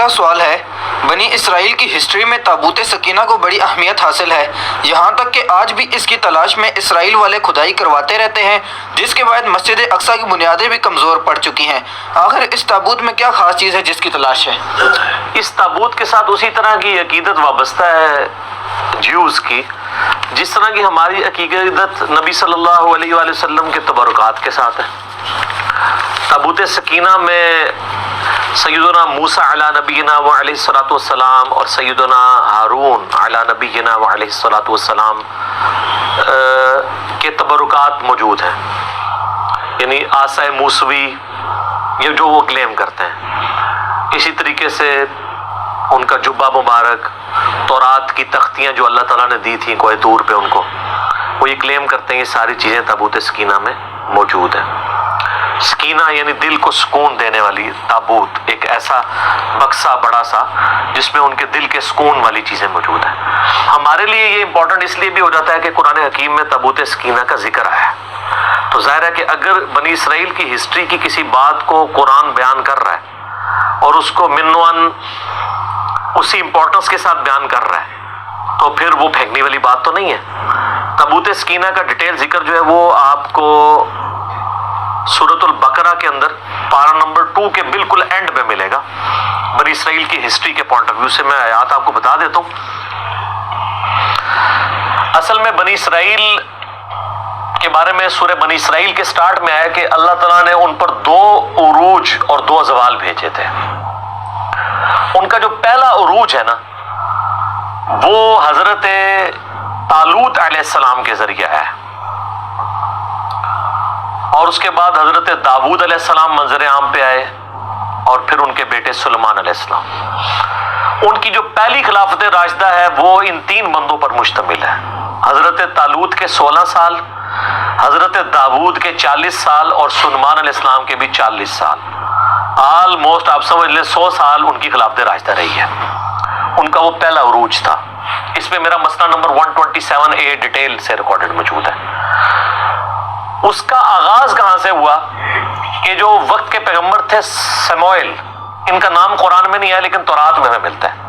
اگلا سوال ہے، بنی اسرائیل کی ہسٹری میں تابوت سکینہ کو بڑی اہمیت حاصل ہے، یہاں تک کہ آج بھی اس کی تلاش میں اسرائیل والے کھدائی کرواتے رہتے ہیں، جس کے بعد مسجد اقصیٰ کی بنیادیں بھی کمزور پڑ چکی ہیں۔ آخر اس تابوت میں کیا خاص چیز ہے جس کی تلاش ہے؟ اس تابوت کے ساتھ اسی طرح کی عقیدت وابستہ ہے جیوز کی، جس طرح کی ہماری عقیدت نبی صلی اللہ علیہ وآلہ وسلم کے تبرکات کے ساتھ ہے۔ تابوت سکینہ میں سیدنا موسیٰ علی نبینا وعلیہ الصلوۃ والسلام اور سیدنا ہارون علی نبینا وعلیہ الصلوۃ والسلام کے تبرکات موجود ہیں، یعنی عصا موسوی یہ جو وہ کلیم کرتے ہیں۔ اسی طریقے سے ان کا جبہ مبارک، تورات کی تختیاں جو اللہ تعالیٰ نے دی تھیں کوہ طور پہ ان کو، وہ یہ کلیم کرتے ہیں یہ ساری چیزیں تابوت سکینہ میں موجود ہیں۔ سکینہ یعنی دل کو سکون دینے والی تابوت، ایک ایسا بکسا بڑا سا جس میں ان کے دل کے سکون والی چیزیں موجود ہیں۔ ہمارے لیے یہ امپورٹنٹ اس لیے بھی ہو جاتا ہے کہ قرآن حکیم میں تابوت سکینہ کا ذکر ہے، تو ظاہر ہے کہ اگر بنی اسرائیل کی ہسٹری کی کسی بات کو قرآن بیان کر رہا ہے اور اس کو منوان اسی امپورٹنس کے ساتھ بیان کر رہا ہے تو پھر وہ پھینکنے والی بات تو نہیں ہے۔ تابوت سکینہ کا ڈیٹیل ذکر جو ہے وہ آپ کو سورۃ البقرہ کے اندر پارہ نمبر 2 کے بالکل اینڈ میں ملے گا۔ بنی اسرائیل کی ہسٹری کے پوائنٹ آف ویو سے میں آیات آپ کو بتا دیتا ہوں۔ اصل میں بنی اسرائیل کے بارے میں سورہ بنی اسرائیل کے سٹارٹ میں آیا کہ اللہ تعالیٰ نے ان پر 2 عروج اور 2 زوال بھیجے تھے۔ ان کا جو پہلا عروج ہے نا وہ حضرت طالوت علیہ السلام کے ذریعے ہے، اور اس کے بعد حضرت داؤد علیہ السلام منظر عام پہ آئے، اور پھر ان کے بیٹے سلیمان علیہ السلام۔ ان کی جو پہلی خلافت راشدہ ہے وہ ان 3 بندوں پر مشتمل ہے، حضرت طالوت کے 16 سال، حضرت داؤد کے 40 سال اور سلیمان علیہ السلام کے بھی 40 سال۔ آلموسٹ آپ سمجھ لیں 100 سال ان کی خلافت راشدہ رہی ہے۔ ان کا وہ پہلا عروج تھا۔ اس میں میرا مسئلہ نمبر 127A ڈیٹیل سے ریکارڈڈ موجود ہے۔ اس کا آغاز کہاں سے ہوا کہ جو وقت کے پیغمبر تھے سموئیل، ان کا نام قرآن میں نہیں ہے لیکن تورات میں ہمیں ملتا ہے،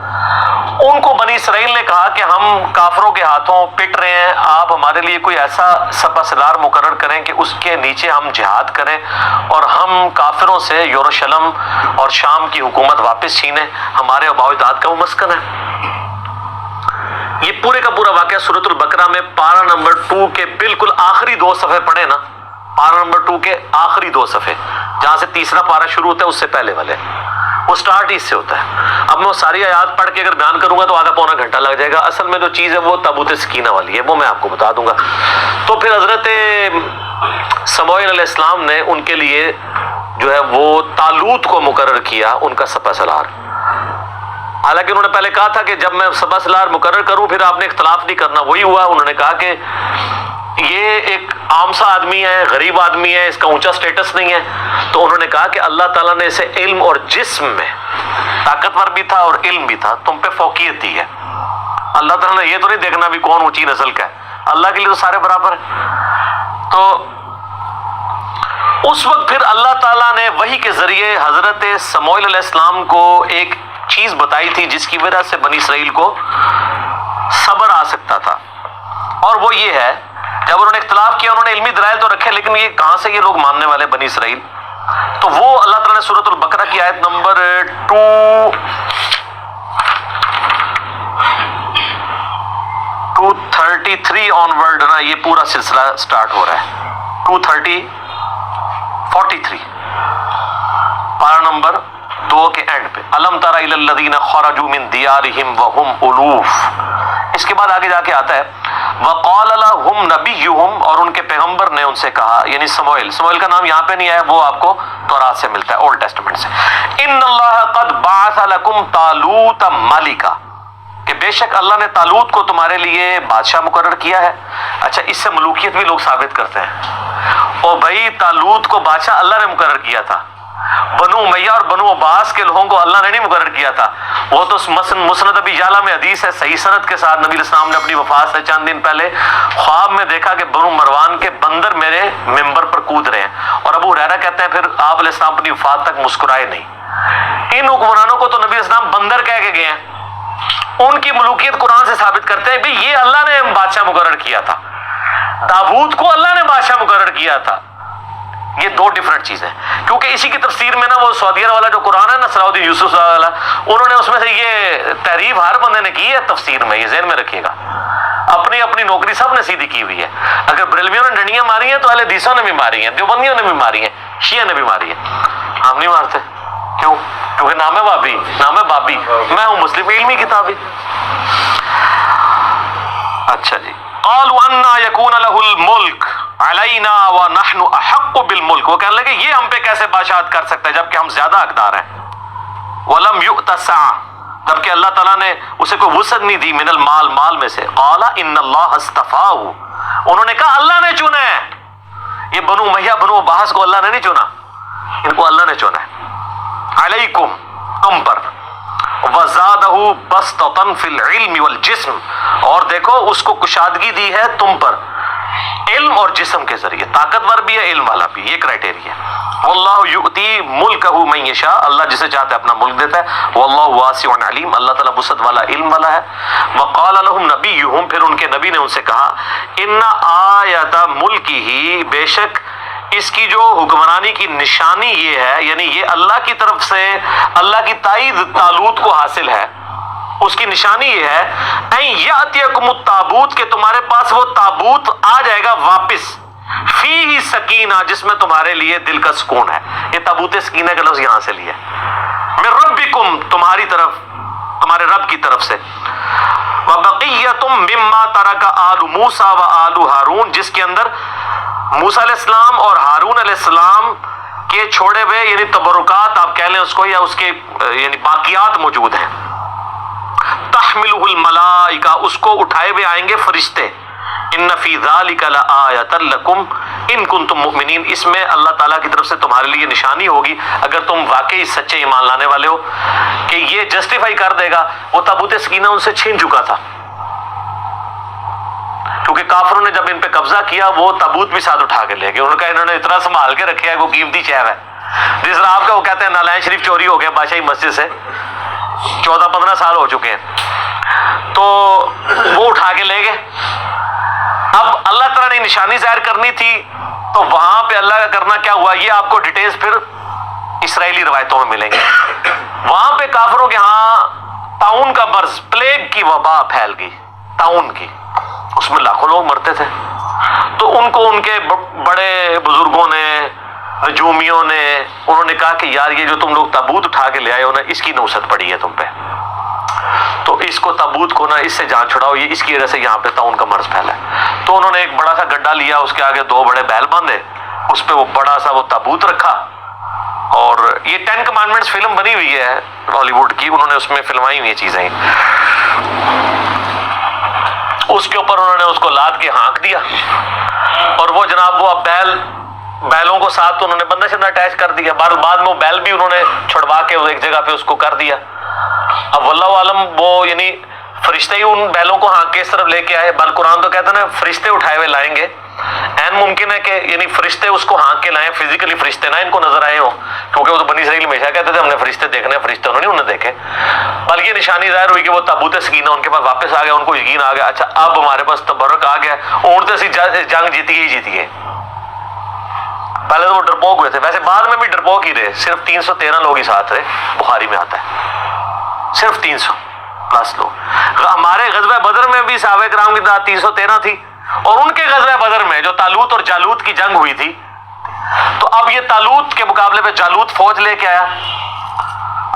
ان کو بنی اسرائیل نے کہا کہ ہم کافروں کے ہاتھوں پٹ رہے ہیں، آپ ہمارے لیے کوئی ایسا سپہ سالار مقرر کریں کہ اس کے نیچے ہم جہاد کریں اور ہم کافروں سے یروشلم اور شام کی حکومت واپس چھینیں، ہمارے آباء و اجداد کا وہ مسکن ہے۔ یہ پورے کا پورا واقعہ سورۃ البقرہ میں پارہ نمبر 2 کے بالکل آخری 2 صفحے پڑھیں نا، پارہ نمبر 2 کے آخری 2 صفحے جہاں سے تیسرا پارہ شروع ہوتا ہے اس سے پہلے والے، وہ سٹارٹ ہی اس سے ہوتا ہے۔ اب میں وہ ساری آیات پڑھ کے اگر بیان کروں گا تو آدھا پونا گھنٹہ لگ جائے گا۔ اصل میں جو چیز ہے وہ تابوت سکینہ والی ہے، وہ میں آپ کو بتا دوں گا۔ تو پھر حضرت سموئیل علیہ السلام نے ان کے لیے جو ہے وہ طالوت کو مقرر کیا ان کا سپہ سالار، حالانکہ انہوں نے پہلے کہا تھا کہ جب میں سپہ سالار مقرر کروں پھر آپ نے اختلاف نہیں کرنا، وہی ہوا۔ انہوں نے کہا کہ یہ ایک عام سا آدمی ہے، غریب آدمی ہے، اس کا اونچا سٹیٹس نہیں ہے، تو انہوں نے کہا کہ اللہ تعالیٰ نے اسے علم اور جسم میں طاقتور بھی تھا اور علم بھی تھا، تم پہ فوقیت دی ہے۔ اللہ تعالیٰ نے یہ تو نہیں دیکھنا بھی کون اونچی نسل کا ہے، اللہ کے لیے تو سارے برابر ہیں۔ تو اس وقت پھر اللہ تعالیٰ نے وحی کے ذریعے حضرت سموئیل علیہ السلام کو ایک چیز بتائی تھی جس کی وجہ سے بنی اسرائیل کو صبر آ سکتا تھا، اور وہ یہ ہے جب انہوں نے اختلاف کیا انہوں نے علمی دلائل تو رکھے لیکن یہ کہاں سے یہ لوگ ماننے والے بنی اسرائیل، تو وہ اللہ تعالیٰ نے سورۃ البقرہ کی آیت نمبر 233 آن ورڈ نا یہ پورا سلسلہ سٹارٹ ہو رہا ہے، 43 پارہ نمبر 2 کے اینڈ پہ، الم تر الی الذین خرجوا من دیارہم وہم الوف۔ اس کے بعد آگے جا کے آتا ہے وقال لهم نبیہم، اور ان کے پیغمبر نے ان سے کہا، یعنی سموئیل کا نام یہاں پہ نہیں آیا، وہ آپ کو تورات سے ملتا ہے، اولڈ ٹیسٹمنٹ سے، ان اللہ قد بعث لکم طالوت ملکا، کہ بے شک اللہ نے طالوت کو تمہارے لیے بادشاہ مقرر کیا ہے۔ اچھا اس سے ملوکیت بھی لوگ ثابت کرتے ہیں، اور بھائی طالوت کو بادشاہ اللہ نے مقرر کیا تھا، بنو امیہ اور بنو عباس کے لوگوں کو اللہ نے نہیں مقرر کیا تھا۔ وہ تو مسند ابی یعلا میں حدیث ہے صحیح سند کے ساتھ، نبی علیہ السلام نے اپنی وفات سے چند دن پہلے خواب میں دیکھا کہ بنو مروان کے بندر میرے ممبر پر کود رہے ہیں، اور ابو ہریرہ کہتے ہیں پھر آپ علیہ السلام اپنی وفات تک مسکرائے نہیں، ان حکمرانوں کو تو نبی اسلام بندر کہہ کے گئے ہیں. ان کی ملوکیت قرآن سے ثابت کرتے ہیں بھئی یہ اللہ نے بادشاہ مقرر کیا تھا, داؤد کو اللہ نے بادشاہ مقرر کیا تھا. یہ دو ڈیفرنٹ چیزیں. کیونکہ اسی کی تفسیر میں نا وہ سعودیہ والا جو قرآن ہے نا, صلاح الدین یوسف والا, انہوں نے اس میں سے یہ تحریف ہر بندے نے کی ہے تفسیر میں. یہ ذہن میں رکھیے گا, اپنی اپنی نوکری سب نے سیدھی کی ہوئی ہے. اگر بریلویوں نے ڈنڈیاں ماری ہیں تو اہل حدیثوں نے بھی ماری ہیں, دیوبندیوں نے بھی ماری ہیں, شیعہ نے بھی ماری ہے. ہم نہیں مارتے. کیوں؟ کیونکہ نام ہے بابی, نام ہے بابی, میں ہوں مسلم علمی کتابی. اچھا جی. قالوا انا يكون له الملك علينا ونحن احق بالملك, وہ کہنے لگے یہ ہم پہ کیسے بادشاہت کر سکتا ہے جبکہ ہم زیادہ حقدار ہیں. ولم يؤت سعة, جبکہ اللہ تعالیٰ نے اسے کوئی وسعت نہیں دی, من المال, مال میں سے. قال ان اللہ اصطفاه, انہوں نے کہا اللہ نے چنا ہے. یہ بنو امیہ بنو عباس کو اللہ نے نہیں چنا, ان کو اللہ نے چنا ہے. علیکم, تم پر. وزادہ بسطۃ فی العلم والجسم, اور دیکھو اس کو کشادگی دی ہے تم پر علم اور جسم کے ذریعے, طاقتور بھی ہے علم والا بھی. یہ کرائٹیریا. واللہ یؤتی ملکہ من یشاء, اللہ جسے چاہتا ہے اپنا ملک دیتا ہے. واللہ واسع علیم, اللہ تعالیٰ وسعت والا علم والا ہے. وقال لهم نبیہم, پھر ان کے نبی نے ان سے کہا, ان آیت ملکہ, بے شک اس کی جو حکمرانی کی نشانی یہ ہے, یعنی یہ اللہ کی طرف سے اللہ کی تائید طالوت کو حاصل ہے, اس کی نشانی یہ ہے این یاتیکم التابوت, کہ تمہارے پاس وہ تابوت آ جائے گا واپس, فیہ سکینہ, جس میں تمہارے لیے دل کا سکون ہے. یہ تابوت سکینہ کا لفظ یہاں سے لیا ہے, من ربکم, تمہاری طرف, تمہارے رب کی طرف سے. وبقیۃ مما ترک آل موسیٰ و آل ہارون, جس کے اندر موسیٰ علیہ السلام اور ہارون علیہ السلام کے چھوڑے ہوئے یعنی تبرکات آپ کہہ لیں اس کو, یا اس کے یعنی باقیات موجود ہیں. تحملہ الملائکہ, اس کو اٹھائے ہوئے آئیں گے فرشتے. ان فی ذلک لآیۃ لکم ان کنتم مؤمنین, اس میں اللہ تعالیٰ کی طرف سے تمہارے لیے نشانی ہوگی اگر تم واقعی سچے ایمان لانے والے ہو, کہ یہ جسٹیفائی کر دے گا. وہ تابوت سکینہ ان سے چھین چکا تھا, کیونکہ کافروں نے جب ان پہ قبضہ کیا وہ تابوت بھی ساتھ اٹھا کے لے گئے. انہوں نے کہا انہوں نے اتنا سنبھال کے رکھا ہے, وہ قیمتی چیز ہے. جس طرح آپ کا وہ کہتے ہیں نالائن شریف چوری ہو گیا بادشاہی مسجد سے, 14-15 سال ہو چکے ہیں, تو وہ اٹھا کے لے گئے. اب اللہ تعالیٰ نے نشانی ظاہر کرنی تھی, تو وہاں پہ اللہ کا کرنا کیا ہوا, یہ آپ کو ڈیٹیلز پھر اسرائیلی روایتوں میں ملیں گے. وہاں پہ کافروں کے ہاں طاعون کا مرض, پلیگ کی وبا پھیل گئی, طاعون کی, اس میں لاکھوں لوگ مرتے تھے. تو ان کو ان کے بڑے بزرگوں نے, نجومیوں نے, انہوں نے کہا کہ یار یہ جو تم لوگ تابوت اٹھا کے لے آئے ہو نا, اس کی نوست پڑی ہے تم پہ, تو اس کو تابوت کو نا اس سے جان چھڑاؤ, یہ اس کی وجہ سے یہاں پہ طاعون کا مرض پھیلا ہے. تو انہوں نے ایک بڑا سا گڈھا لیا, اس کے آگے 2 بڑے بیل باندھے, اس پہ وہ بڑا سا وہ تابوت رکھا. اور یہ 10 کمانڈمنٹس فلم بنی ہوئی ہے ہالی ووڈ کی, انہوں نے اس میں فلمائی ہوئی چیزیں. اس کے اوپر انہوں نے اس کو لاد کے ہانک دیا, اور وہ جناب وہ بیلوں کو ساتھ انہوں نے بندہ شندہ اٹیچ کر دیا. بعد میں وہ بیل بھی انہوں نے چھڑوا کے ایک جگہ پہ اس کو کر دیا. اب واللہ عالم وہ یعنی فرشتے ہی ان بیلوں کو ہانک کے اس طرف لے کے آئے. بل قرآن تو کہتا ہے نا فرشتے اٹھائے ہوئے لائیں گے, این ممکن ہے کہ یعنی فرشتے اس کو ہانک کے لائیں, فزیکلی فرشتے نہ ان کو نظر آئے ہوں, کیونکہ وہ تو بنی اسرائیل ہمیشہ کہتے تھے ہم نے فرشتے دیکھنے, فرشتے انہوں نے دیکھے. بلکہ نشانی ظاہر ہوئی کہ وہ تابوت سکینہ ان کے پاس واپس آ گیا, ان کو یقین آ گیا, اچھا اب ہمارے پاس تبرک آ گیا, اونٹتے سی جنگ جیتی گئے. پہلے تو وہ ڈرپوک ہوئے تھے, ویسے بعد میں بھی ڈرپوک ہی رہے, صرف 313 لوگ ہی ساتھ رہے, بخاری میں آتا ہے صرف 300+ لوگ. ہمارے غزوہ بدر میں بھی صحابہ کرام کی تعداد 313 تھی, اور ان کے غزوہ بدر میں جو طالوت اور جالوت کی جنگ ہوئی تھی, تو اب یہ طالوت کے مقابلے پہ جالوت فوج لے کے آیا.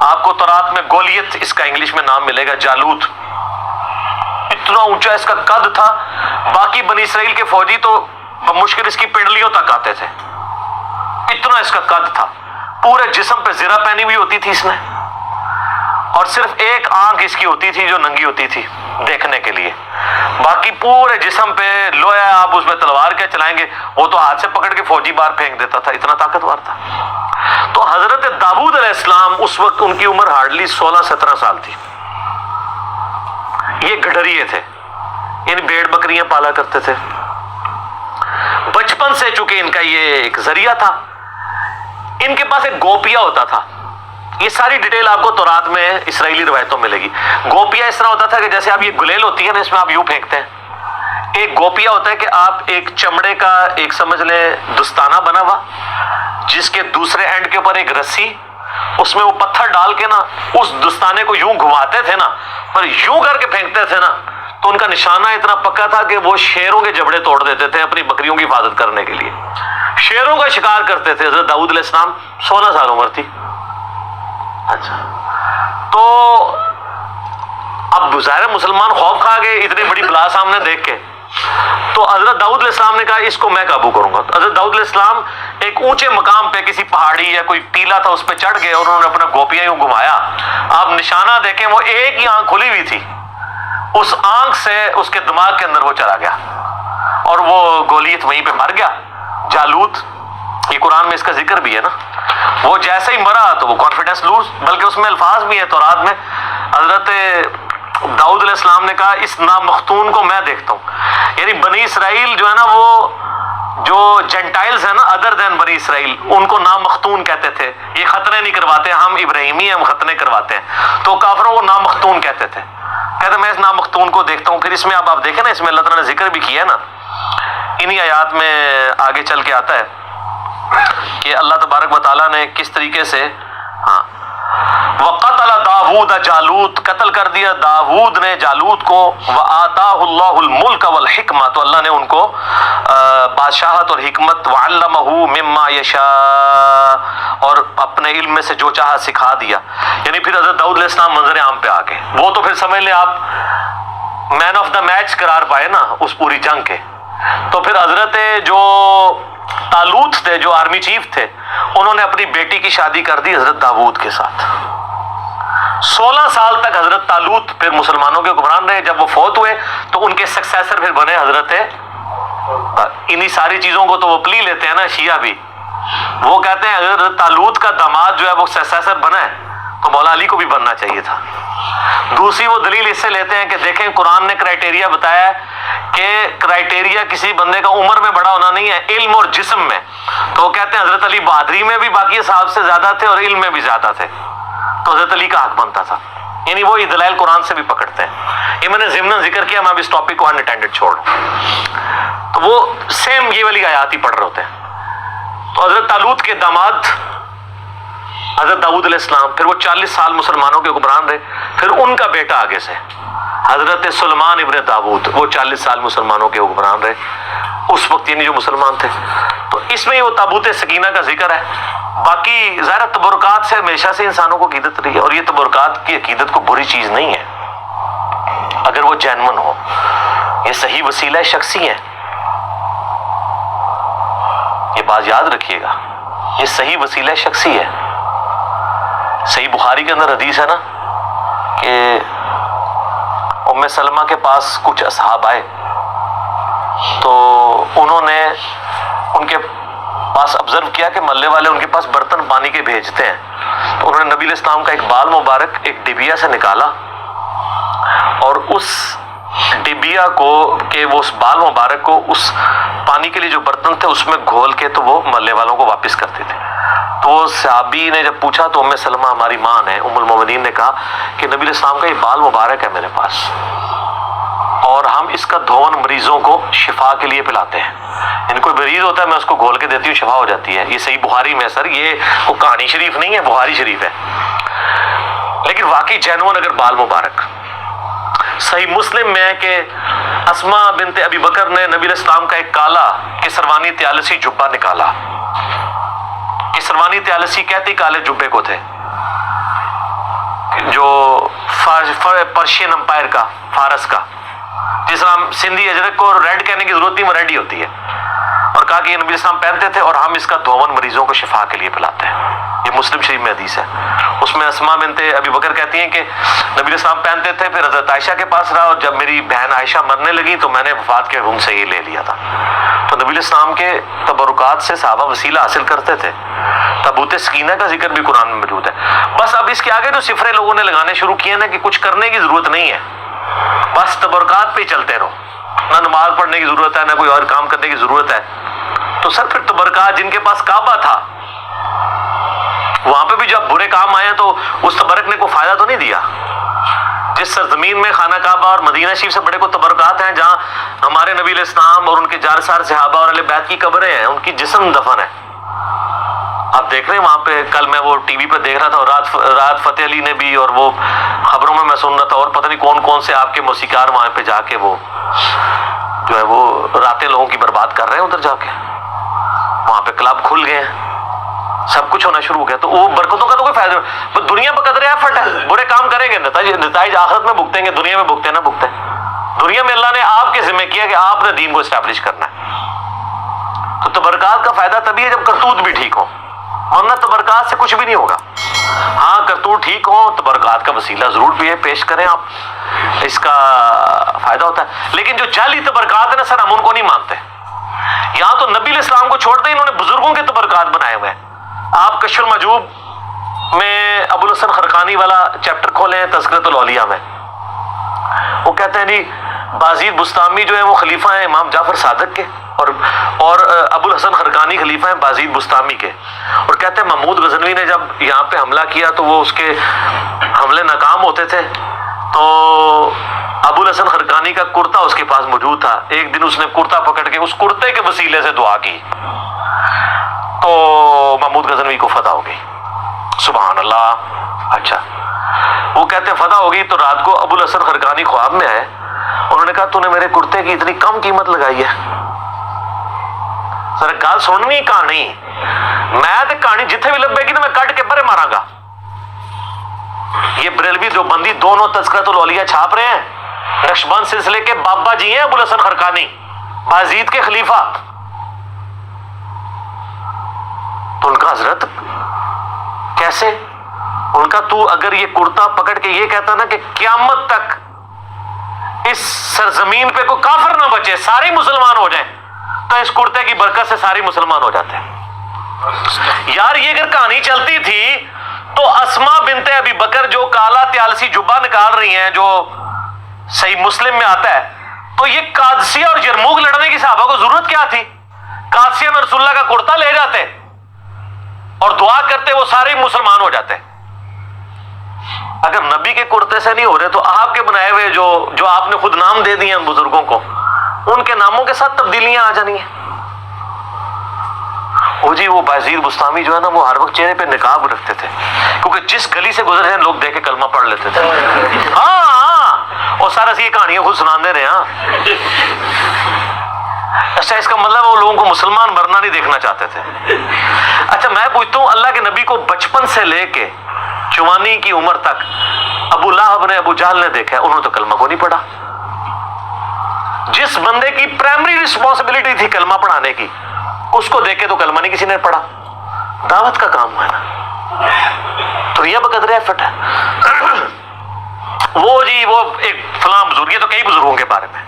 آپ کو تورات میں گولیت اس کا انگلش میں نام ملے گا, جالوت. اتنا اونچا اس کا قد تھا, باقی بنی اسرائیل کے فوجی تو بمشکل اس کی پنڈلیوں تک آتے تھے, اتنا اس کا قد تھا. پورے جسم پہ زرہ پہنی ہوئی ہوتی تھی اس نے, اور صرف ایک آنکھ اس کی ہوتی تھی جو ننگی ہوتی تھی دیکھنے کے لیے, باقی پورے جسم پہ لوہا, آپ اس میں تلوار کیا چلائیں گے, وہ تو ہاتھ سے پکڑ کے فوجی باہر پھینک دیتا تھا, اتنا طاقتور تھا. تو حضرت داؤد علیہ السلام اس وقت ان کی عمر ہارڈلی 16-17 سال تھی. یہ گڈریے تھے, یعنی بھیڑ بکریاں پالا کرتے تھے. بچپن سے چونکہ ان کا یہ ایک ذریعہ تھا, ان کے پاس ایک گوپیا ہوتا تھا, یہ ساری ڈیٹیل آپ کو تورات میں اسرائیلی روایتوں میں ملے گی. گوپیا اس طرح ہوتا تھا کہ جیسے آپ یہ گلیل ہوتی ہے نا، اس میں آپ یوں پھینکتے ہیں. ایک گوپیا ہوتا ہے کہ آپ ایک چمڑے کا ایک سمجھ لیں دستانہ بنا ہوا، جس کے دوسرے اینڈ کے اوپر ایک رسی، اس میں وہ پتھر ڈال کے نا اس دستانے کو یوں گھماتے تھے نا، اور یوں کر کے پھینکتے تھے نا، تو ان کا نشانہ اتنا پکا تھا کہ وہ شیروں کے جبڑے توڑ دیتے تھے اپنی بکریوں کی حفاظت کرنے کے لیے. شیروں کا شکار کرتے تھے. حضرت داؤد علیہ السلام 16 سال عمر تھی. اچھا، تو اب ظاہر مسلمان خوف کھا گئے اتنی بڑی بلا سامنے دیکھ کے. تو حضرت داؤد علیہ السلام نے کہا اس کو میں قابو کروں گا. حضرت داؤد علیہ السلام ایک اونچے مقام پہ کسی پہاڑی یا کوئی ٹیلا تھا اس پہ چڑھ گئے اور انہوں نے اپنا گوپیا یوں گھمایا. آپ نشانہ دیکھیں وہ ایک ہی آنکھ کھلی ہوئی تھی، اس آنکھ سے اس کے دماغ کے اندر وہ چلا گیا اور وہ گولیت وہیں پہ مر گیا. جالوت، یہ قرآن میں اس کا ذکر بھی ہے نا، وہ جیسے ہی مرا تو وہ کانفیڈنس لوز، بلکہ اس میں الفاظ بھی ہیں تورات میں. حضرت داؤد علیہ السلام نے کہا اس نامختون کو میں دیکھتا ہوں. یعنی بنی اسرائیل جو ہے نا، وہ جو جینٹائلز ہیں نا ادر دین بنی اسرائیل، ان کو نامختون کہتے تھے. یہ ختنے نہیں کرواتے، ہم ابراہیمی ہم ختنے کرواتے ہیں. تو کافروں کو نامختون کہتے تھے. کہتے میں اس نامختون کو دیکھتا ہوں. پھر اس میں اب آپ دیکھیں نا، اس میں اللہ تعالیٰ نے ذکر بھی کیا ہے نا، انہی آیات میں آگے چل کے آتا ہے کہ اللہ تبارک و تعالیٰ نے کس طریقے سے وَقَتَلَ دَاوُودَ جالوت، قتل کر دیا داود نے جالوت کو. وَآتَاهُ اللَّهُ الْمُلْكَ وَالْحِكْمَةَ، تو اللہ نے ان کو بادشاہت اور حکمت. وَعَلَّمَهُ مِمَّا يَشَاءُ، اور اپنے علم میں سے جو چاہا سکھا دیا. یعنی پھر حضرت داؤد علیہ السلام منظر عام پہ آ گئے. وہ تو پھر سمجھ لیں آپ مین آف دا میچ قرار پائے نا اس پوری جنگ کے. تو پھر حضرت جو طالوت تھے، جو آرمی چیف تھے، انہوں نے اپنی بیٹی کی شادی کر دی حضرت داود کے ساتھ. 16 سال تک حضرت طالوت پھر مسلمانوں کے حکمران رہے. جب وہ فوت ہوئے تو ان کے سکسیسر پھر بنے حضرت. انہی ساری چیزوں کو تو وہ پلی لیتے ہیں نا شیعہ بھی. وہ کہتے ہیں حضرت طالوت کا داماد جو ہے وہ سکسیسر بنا ہے تو مولا علی کو بھی بننا چاہیے تھا. دوسری وہ دلیل اس سے لیتے ہیں کہ دیکھیں قرآن نے کرائٹیریا بتایا ہے کہ کرائٹیریا کسی بندے کا عمر میں بڑا ہونا نہیں ہے، علم اور جسم میں. تو وہ کہتے ہیں حضرت علی بہادری میں بھی باقی صاحب سے زیادہ تھے اور علم میں بھی زیادہ تھے، تو حضرت علی کا حق بنتا تھا. یعنی وہ دلائل قرآن سے بھی پکڑتے ہیں. یہ میں نے ضمن ذکر کیا، میں اب اس ٹاپک کو اناٹینڈڈ چھوڑ رہا ہوں. تو وہ سیم یہ والی آیات ہی پڑھ رہے ہوتے ہیں. تو حضرت طالوت کے داماد حضرت داؤد علیہ السلام، پھر وہ 40 سال مسلمانوں کے حکمران رہے. پھر ان کا بیٹا آگے سے حضرت سلیمان ابن داود، وہ 40 سال مسلمانوں کے حکمران رہے اس وقت، یعنی جو مسلمان تھے. تو اس میں وہ تابوت سکینہ کا ذکر ہے. باقی ظاہر تبرکات سے ہمیشہ سے انسانوں کو عقیدت رہی ہے، اور یہ تبرکات کی عقیدت کو بری چیز نہیں ہے اگر وہ جینون ہو. یہ صحیح وسیلہ شخصی ہے، یہ بات یاد رکھیے گا، یہ صحیح وسیلہ شخصی ہے. صحیح بخاری کے اندر حدیث ہے نا کہ ام سلمہ کے پاس کچھ اصحاب آئے تو انہوں نے ان کے پاس آبزرو کیا کہ محلے والے ان کے پاس برتن پانی کے بھیجتے ہیں. تو انہوں نے نبی علیہ السلام کا ایک بال مبارک ایک ڈبیا سے نکالا اور اس ڈبیا کو کہ وہ اس بال مبارک کو اس پانی کے لیے جو برتن تھے اس میں گھول کے تو وہ محلے والوں کو واپس کرتے تھے. تو وہ صحابی نے جب پوچھا تو ام سلمہ ہماری ماں نے ام المومنین نے کہا کہ نبی علیہ السلام کا یہ بال مبارک ہے میرے پاس اور ہم اس کا دھون مریضوں کو شفا کے لیے پلاتے ہیں. یعنی کوئی مریض ہوتا ہے میں اس کو گھول کے دیتی ہوں شفا ہو جاتی ہے. یہ صحیح بخاری میں سر، یہ کوئی کہانی شریف نہیں ہے، بخاری شریف ہے. لیکن واقعی جینون اگر بال مبارک. صحیح مسلم میں ہے کہ اسماء بنت ابی بکر نے نبی علیہ السلام کا ایک کالا کسروانی طیالسی جبہ نکالا. کسروانی طیالسی کہتے کالے جبے کو تھے جو پرشین امپائر کا، فارس کا، جس طرح ہم سندھی اجرک کو ریڈ کہنے کی ضرورت نہیں، وہ ریڈ ہی ہوتی ہے. اور کہا کہ یہ نبی اسلام پہنتے تھے اور ہم اس کا دھون مریضوں کو شفا کے لیے پلاتے ہیں. یہ مسلم شریف میں حدیث ہے. اس میں اسماء بنت ابی بکر کہتی ہیں کہ نبی اسلام پہنتے تھے، پھر حضرت عائشہ کے پاس رہا اور جب میری بہن عائشہ مرنے لگی تو میں نے وفات کے حکم سے یہ لے لیا تھا. تو نبی الاسلام کے تبرکات سے صحابہ وسیلہ حاصل کرتے تھے. تابوت سکینہ کا ذکر بھی قرآن میں موجود ہے. بس اب اس کے آگے جو صفرے لوگوں نے لگانے شروع کیے نا کہ کچھ کرنے کی ضرورت نہیں ہے، بس تبرکات پہ ہی چلتے رہو، نہ نماز پڑھنے کی ضرورت ہے نہ کوئی اور کام کرنے کی ضرورت ہے. تو سر پھر تبرکات جن کے پاس کعبہ تھا وہاں پہ بھی جب برے کام آئے ہیں تو اس تبرک نے کوئی فائدہ تو نہیں دیا. جس سرزمین میں خانہ کعبہ اور مدینہ شریف سے بڑے کو تبرکات ہیں، جہاں ہمارے نبی علیہ السلام اور ان کے جانسار صحابہ اور اہل بیت کی قبریں ہیں، ان کی جسم دفن ہے. آپ دیکھ رہے ہیں وہاں پہ، کل میں وہ ٹی وی پہ دیکھ رہا تھا، اور رات فتح علی نے بھی، اور وہ خبروں میں سن رہا تھا، اور پتہ نہیں کون کون سے آپ کے موسیقار وہاں پہ جا کے وہ جو ہے وہ راتیں لوگوں کی برباد کر رہے ہیں. ادھر جا کے وہاں پہ کلب کھل گئے ہیں، سب کچھ ہونا شروع ہو گیا. تو وہ برکتوں کا تو کوئی فائدہ نہیں. دنیا پہ قدر ایفرٹ ہے، برے کام کریں گے نتائج آخرت میں بھگتیں گے، دنیا میں بھگتے نہ بھگتے. دنیا میں اللہ نے آپ کے ذمہ کیا کہ آپ نے دین کو اسٹیبلش کرنا ہے. تو تبرکات کا فائدہ تبھی ہے جب کرتوت بھی ٹھیک ہو، ورنہ تبرکات سے کچھ بھی نہیں ہوگا. ہاں کرتوت ٹھیک ہو، تبرکات کا وسیلہ ضرور بھی ہے، پیش کریں آپ، اس کا فائدہ ہوتا ہے. لیکن جو جعلی تبرکات ہے نا سر، ہم ان کو نہیں مانتے. یہاں تو نبی علیہ السلام کو چھوڑ دیں، انہوں نے بزرگوں کے تبرکات بنائے ہوئے ہیں. آپ کشف المجوب میں ابو الحسن خرقانی والا چیپٹر کھولیں ہیں تذکرۃ الاولیاء میں، وہ کہتے ہیں جی بازید بستامی جو ہے وہ خلیفہ ہیں امام جعفر صادق کے، اور ابو الحسن خرقانی خلیفہ ہیں بازید بستامی کے. اور کہتے ہیں محمود غزنوی نے جب یہاں پہ حملہ کیا تو وہ اس کے حملے ناکام ہوتے تھے، تو ابو الحسن خرقانی کا کرتا اس کے پاس موجود تھا. ایک دن اس نے کرتا پکڑ کے اس کرتے کے وسیلے سے دعا کی تو محمود غزنوی کو فتح ہو گئی. سبحان اللہ. اچھا، وہ کہتے ہیں فتح ہو گئی تو رات کو ابو الحسن خرقانی خواب میں آئے، انہوں نے کہا تو نے میرے کرتے کی اتنی کم قیمت لگائی ہے. سر گل سننی کہانی، میں تے کہانی جتھے بھی لبے گی تو میں کٹ کے بڑے ماراں گا. یہ بریلوی جو بندی دونوں تذکرۃ الاولیاء چھاپ رہے ہیں، نقشبند سلسلے کے بابا جی ہیں ابو الحسن خرقانی، بازید کے خلیفہ. تو ان کا حضرت کیسے، ان کا تو اگر یہ کرتا پکڑ کے یہ کہتا نا کہ قیامت تک اس سرزمین پہ کوئی کافر نہ بچے، سارے مسلمان ہو جائیں، تو اس کرتے کی برکت سے سارے مسلمان ہو جاتے ہیں. یار یہ اگر کہانی چلتی تھی تو اسما بنت ابی بکر جو کالا تیالسی جبہ نکال رہی ہیں، جو صحیح مسلم میں آتا ہے، تو یہ قادسیہ اور یرموک لڑنے کی صحابہ کو ضرورت کیا تھی؟ قادسیہ میں رسول اللہ کا کرتا لے جاتے اور دعا کرتے، وہ سارے مسلمان ہو جاتے. اگر نبی کے کرتے سے نہیں ہو رہے تو آپ کے بنائے ہوئے جو آپ نے خود نام دے دیے ان بزرگوں کو، ان کے ناموں کے ساتھ تبدیلیاں آ جانی ہیں. وہ جی وہ بازید بستامی جو ہے نا، وہ ہر وقت چہرے پہ نقاب رکھتے تھے، کیونکہ جس گلی سے گزرے ہیں لوگ دیکھ کے کلمہ پڑھ لیتے تھے. ہاں، اور سارا یہ کہانیاں خود سنانے رہے. ہاں اچھا، اس کا مطلب وہ لوگوں کو مسلمان مرنا نہیں دیکھنا چاہتے تھے. اچھا میں پوچھتا ہوں، اللہ کے نبی کو بچپن سے لے کے جوانی کی عمر تک ابو لہب نے، ابو جہل نے دیکھا ہے، انہوں نے تو کلمہ کو نہیں پڑھا. جس بندے کی پرائمری رسپانسبلٹی تھی کلمہ پڑھانے کی، اس کو دیکھ کے تو کلمہ نہیں کسی نے پڑھا. دعوت کا کام ہے نا، تو یہ بقدر ایفٹ ہے. وہ جی وہ ایک فلاں بزرگ، یہ تو کئی بزرگوں کے بارے میں،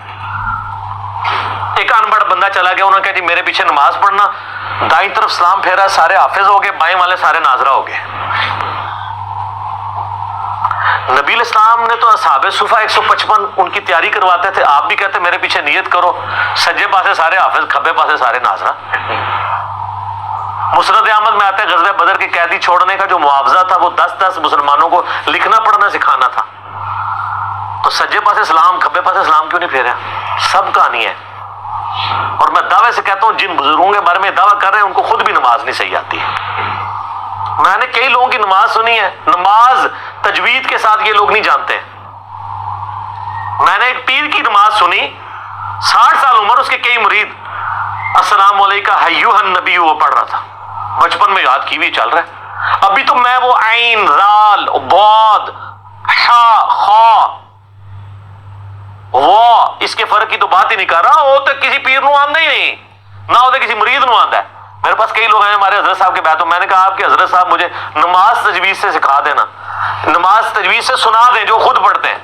ایک انپڑھ بندہ چلا گیا، انہوں نے کہا جی میرے پیچھے نماز پڑھنا، دائیں طرف سلام پھیرا سارے حافظ ہو گئے، بائیں والے سارے ناظرہ ہو گئے. نبی علیہ السلام نے تو اصحاب صفہ 155 ان کی تیاری کرواتے تھے، آپ بھی کہتے میرے پیچھے نیت کرو، سجے پاسے سارے حافظ، کھبے پاسے سارے ناظرہ. مسند احمد میں آتا ہے غزوہ بدر کے قیدی چھوڑنے کا جو معاوضہ تھا وہ 10 مسلمانوں کو لکھنا پڑھنا سکھانا تھا. تو سجے پاسے سلام، کھبے پاسے سلام کیوں نہیں پھیرا؟ سب کہانی ہے. اور میں دعوے سے کہتا ہوں جن بزرگوں کے بارے میں دعویٰ کر رہے ہیں ان کو خود بھی نماز نہیں صحیح آتی. میں نے کئی لوگوں کی نماز سنی ہے، نماز تجوید کے ساتھ یہ لوگ نہیں جانتے. میں نے ایک پیر کی نماز سنی، 60 سال عمر، اس کے کئی مرید، السلام علیکم ایھا النبی وہ پڑھ رہا تھا، بچپن میں یاد کی ہوئی چل رہا ہے. ابھی تو میں وہ عین، رال، باد، حا، خا، وہ اس کے فرق کی تو بات ہی نہیں کر رہا. وہ تو کسی پیر نو آندہ ہی نہیں، نہ وہ تو کسی مرید نو آندہ ہے. میرے پاس کئی لوگ ہیں ہمارے حضرت صاحب کے بیعت، میں نے کہا آپ کے حضرت صاحب مجھے نماز تجوید سے سکھا دینا، نماز تجوید سے سنا دیں جو خود پڑھتے ہیں،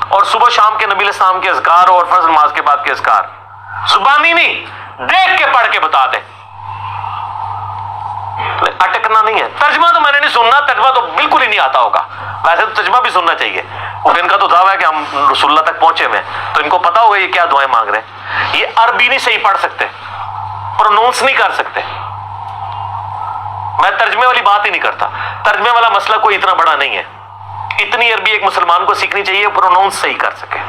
اور صبح شام کے نبی علیہ السلام کے اذکار اور فرض نماز کے بعد کے اذکار زبانی نہیں، دیکھ کے پڑھ کے بتا دیں. اٹکنا نہیں ہے. ترجمہ تو میں نے نہیں سننا، ترجمہ تو بالکل ہی نہیں آتا ہوگا. ویسے تو ترجمہ بھی سننا چاہیے، ان کا تو دعویٰ ہے کہ ہم رسول اللہ تک پہنچے ہوئے ہیں، تو ان کو پتا ہوگا یہ کیا دعائیں مانگ رہے ہیں. یہ عربی نہیں صحیح پڑھ سکتے، پرونونس نہیں کر سکتے. میں ترجمے والی بات ہی نہیں کرتا. ترجمے والا مسئلہ کوئی اتنا بڑا نہیں ہے. اتنی عربی ایک مسلمان کو سیکھنی چاہیے پروناؤنس صحیح کر سکے.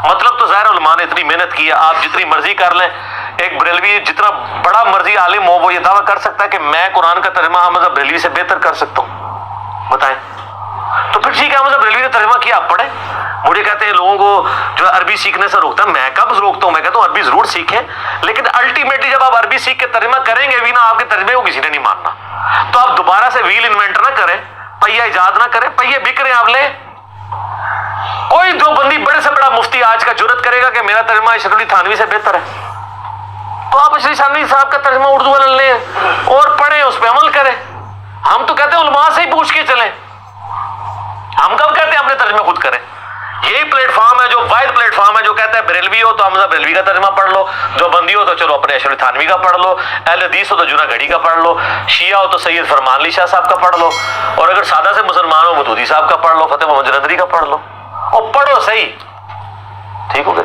مطلب تو ظاہر علماء نے اتنی محنت کی ہے, آپ جتنی مرضی کر لیں. ایک بریلوی جتنا بڑا مرضی عالم ہو وہ یہ دعویٰ کر سکتا ہے کہ میں قرآن کا ترجمہ احمد بریلوی سے بہتر کر سکتا ہوں. بتائیں. تو پھر ٹھیک ہے, احمد بریلوی نے ترجمہ کیا, آپ پڑھیں. مجھے کہتے ہیں لوگوں کو جو عربی سیکھنے سے روکتا ہے, میں کب روکتا ہوں؟ میں کہتا ہوں عربی ضرور سیکھیں, لیکن الٹیمیٹلی جب آپ عربی سیکھ کے ترجمہ کریں گے بھی نا, آپ کے ترجمے کو کسی نے نہیں ماننا. تو آپ دوبارہ سے ویل انوینٹ نہ کریں, پہیہ ایجاد نہ کریں, پہیے بک رہے ہیں آپ لیں. کوئی جو بندی بڑے سے بڑا مفتی آج کا جرت کرے گا کہ میرا ترجمہ اشرف علی تھانوی سے بہتر ہے, تو آپ اشرف تھانوی صاحب کا ترجمہ اردو والا لیں اور پڑھیں, اس پہ عمل کریں. ہم تو کہتے ہیں علماء سے ہی پوچھ کے چلیں. ہم کب کہتے ہیں اپنے ترجمے خود کریں؟ یہی پلیٹ فارم ہے جو واحد پلیٹ فارم ہے جو کہتا ہے بریلوی ہو تو حمزہ بریلوی کا ترجمہ پڑھ لو, جو بندی ہو تو چلو اپنے اشرف تھانوی کا پڑھ لو, اہل حدیث ہو تو جناح گھڑی کا پڑھ لو, شیعہ ہو تو سید فرمان علی شاہ صاحب کا پڑھ لو, اور اگر سادہ سے مسلمان ہو مودودی صاحب کا پڑھ لو, فتح محمد جلندری کا پڑھ لو, اور پڑھو صحیح. ٹھیک ہو گیا.